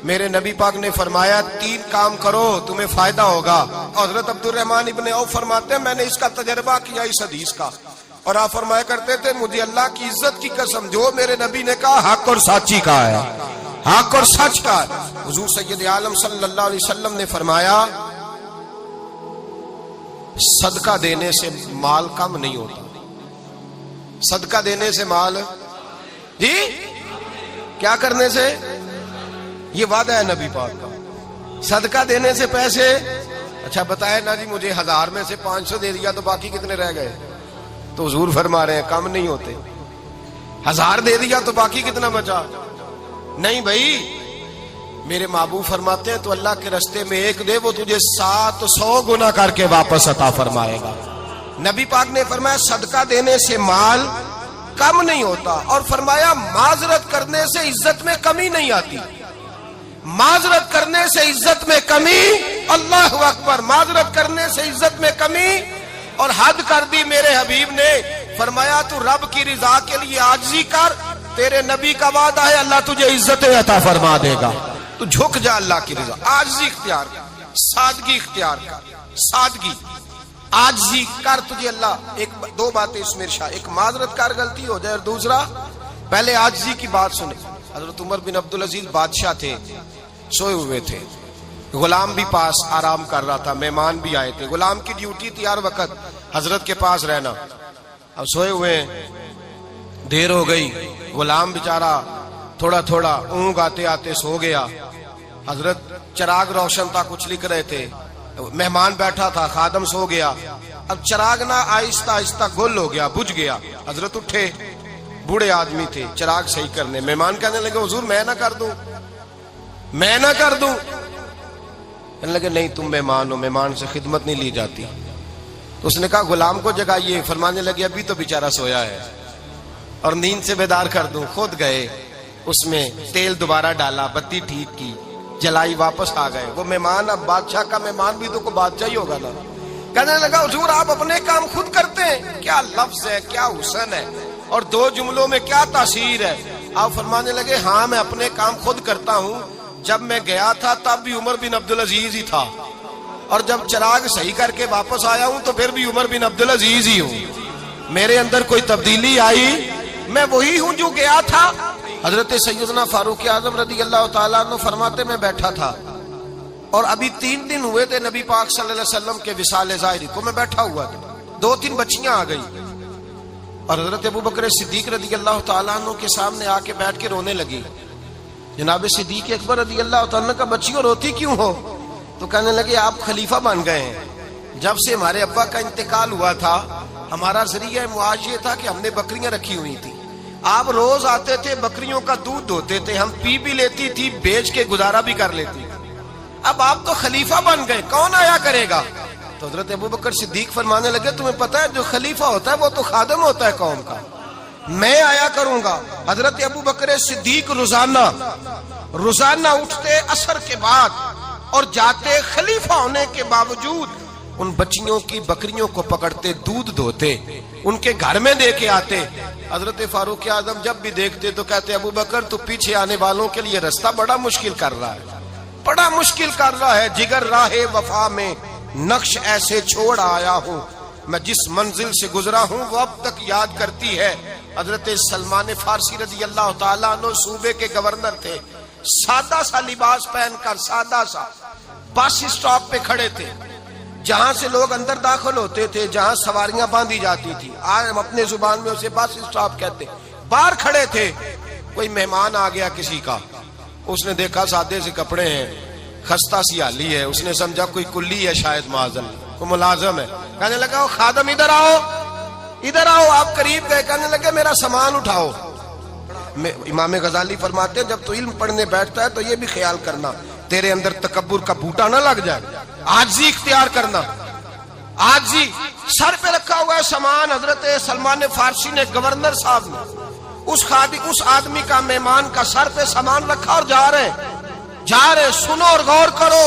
میرے نبی پاک نے فرمایا 3 کام کرو تمہیں فائدہ ہوگا. حضرت عبد الرحمن ابن عوف فرماتے ہیں میں نے اس کا تجربہ کیا اس حدیث کا, اور آپ فرمایا کرتے تھے مجھے اللہ کی عزت کی قسم جو میرے نبی نے کہا حق اور سچی کہا ہے, حق اور سچ کا. حضور سید عالم صلی اللہ علیہ وسلم نے فرمایا صدقہ دینے سے مال کم نہیں ہوتا. صدقہ دینے سے مال جی کیا کرنے سے, یہ وعدہ ہے نبی پاک کا. صدقہ دینے سے پیسے, اچھا بتائے نا جی مجھے 1000 میں سے 500 دے دیا تو باقی کتنے رہ گئے؟ تو حضور فرما رہے ہیں کم نہیں ہوتے. 1000 دے دیا تو باقی کتنا بچا؟ نہیں بھائی, میرے محبوب فرماتے ہیں تو اللہ کے رستے میں 1 دے وہ تجھے 700 گنا کر کے واپس عطا فرمائے گا. نبی پاک نے فرمایا صدقہ دینے سے مال کم نہیں ہوتا, اور فرمایا معذرت کرنے سے عزت میں کمی نہیں آتی. معذرت کرنے سے عزت میں کمی, اللہ اکبر, معذرت کرنے سے عزت میں کمی. اور حد کر دی میرے حبیب نے, فرمایا تو رب کی رضا کے لیے عاجزی کر, تیرے نبی کا وعدہ ہے اللہ تجھے عزت عطا فرما دے گا. تو جھک جا اللہ کی رضا, عاجزی اختیار کر, سادگی اختیار کر, سادگی عاجزی کر, تجھے اللہ 2 باتیں اس میں ارشاد, ایک معذرت کر غلطی ہو جائے, اور دوسرا پہلے عاجزی کی بات سنے. حضرت عمر بن عبدالعزیز بادشاہ تھے, سوئے ہوئے تھے, غلام بھی پاس آرام کر رہا تھا, مہمان بھی آئے تھے. غلام کی ڈیوٹی تھی ہر وقت حضرت کے پاس رہنا. اب سوئے ہوئے دیر ہو گئی, غلام بیچارہ تھوڑا تھوڑا اونگ آتے آتے سو گیا. حضرت چراغ روشن تھا, کچھ لکھ رہے تھے, مہمان بیٹھا تھا, خادم سو گیا. اب چراغ نہ آہستہ آہستہ گل ہو گیا, بجھ گیا. حضرت اٹھے, بوڑھے آدمی تھے, چراغ صحیح کرنے. مہمان کہنے لگے حضور میں نہ کر دوں, میں نہ کر دوں. کہنے لگے نہیں تم مہمان ہو, مہمان سے خدمت نہیں لی جاتی. تو اس نے کہا غلام کو جگائیے. فرمانے لگے ابھی تو بیچارہ سویا ہے اور نیند سے بیدار کر دوں. خود گئے, اس میں تیل دوبارہ ڈالا, بتی ٹھیک کی, جلائی, واپس آ گئے. وہ مہمان, اب بادشاہ کا مہمان بھی تو کوئی بادشاہ ہی ہوگا نا. کہنے لگا حضور آپ اپنے کام خود کرتے ہیں, کیا لفظ ہے, کیا حسن ہے, اور 2 جملوں میں کیا تاثیر ہے. آپ فرمانے لگے ہاں میں اپنے کام خود کرتا ہوں. جب میں گیا تھا تب بھی عمر بن عبدالعزیز ہی تھا, اور جب چراغ صحیح کر کے واپس آیا ہوں تو پھر بھی عمر بن عبدالعزیز ہی ہوں. میرے اندر کوئی تبدیلی آئی, میں وہی ہوں جو گیا تھا. حضرت سیدنا فاروق اعظم رضی اللہ تعالیٰ عنہ فرماتے میں بیٹھا تھا, اور ابھی 3 دن ہوئے تھے نبی پاک صلی اللہ علیہ وسلم کے وصال ظاہری کو. میں بیٹھا ہوا تھا, 2-3 بچیاں آ گئی, اور حضرت ابو بکر صدیق رضی اللہ تعالیٰ عنہ کے سامنے آ کے بیٹھ کے رونے لگی. جناب صدیق اکبر رضی اللہ تعالیٰ کا بچیوں روتی کیوں ہو؟ تو کہنے لگے آپ خلیفہ بن گئے ہیں. جب سے ہمارے ابا کا انتقال ہوا تھا ہمارا ذریعہ معاش یہ تھا کہ ہم نے بکریاں رکھی ہوئی تھی. آپ روز آتے تھے, بکریوں کا دودھ دھوتے تھے, ہم پی بھی لیتی تھی, بیچ کے گزارا بھی کر لیتی. اب آپ تو خلیفہ بن گئے, کون آیا کرے گا؟ تو حضرت ابو بکر صدیق فرمانے لگے تمہیں پتہ ہے جو خلیفہ ہوتا ہے وہ تو خادم ہوتا ہے قوم کا, میں آیا کروں گا. حضرت ابو بکر صدیق روزانہ اٹھتے عصر کے بعد اور جاتے, خلیفہ ہونے کے باوجود ان بچیوں کی بکریوں کو پکڑتے, دودھ دھوتے, ان کے گھر میں دے کے آتے. حضرت فاروق اعظم جب بھی دیکھتے تو کہتے ابو بکر تو پیچھے آنے والوں کے لیے راستہ بڑا مشکل کر رہا ہے, بڑا مشکل کر رہا ہے. جگر راہ وفا میں نقش ایسے چھوڑ آیا ہوں, میں جس منزل سے گزرا ہوں وہ اب تک یاد کرتی ہے. حضرت سلمان فارسی رضی اللہ تعالیٰ عنہ صوبے کے گورنر تھے, سادہ سا لباس پہن کر, سادہ سا, بس اسٹاپ پہ کھڑے تھے, جہاں سے لوگ اندر داخل ہوتے تھے, جہاں سواریاں باندھی جاتی تھی, آج ہم اپنے زبان میں اسے بس اسٹاپ کہتے. باہر کھڑے تھے, کوئی مہمان آ گیا کسی کا, اس نے دیکھا سادے سے کپڑے ہیں, خستہ سی حالی ہے, اس نے سمجھا کوئی کلی ہے شاید, معاذ اللہ کوئی ملازم ہے. کہنے لگا خادم ادھر آؤ, ادھر آؤ. آپ قریب گئے, کہنے لگے میرا سامان اٹھاؤ. امام غزالی فرماتے ہیں جب تو علم پڑھنے بیٹھتا ہے تو یہ بھی خیال کرنا تیرے اندر تکبر کا بوٹا نہ لگ جائے, عاجزی اختیار کرنا. عاجزی, سر پہ رکھا ہوا ہے سامان. حضرت سلمان فارسی نے, گورنر صاحب نے, اس آدمی کا, مہمان کا سر پہ سامان رکھا اور جا رہے. سنو اور غور کرو.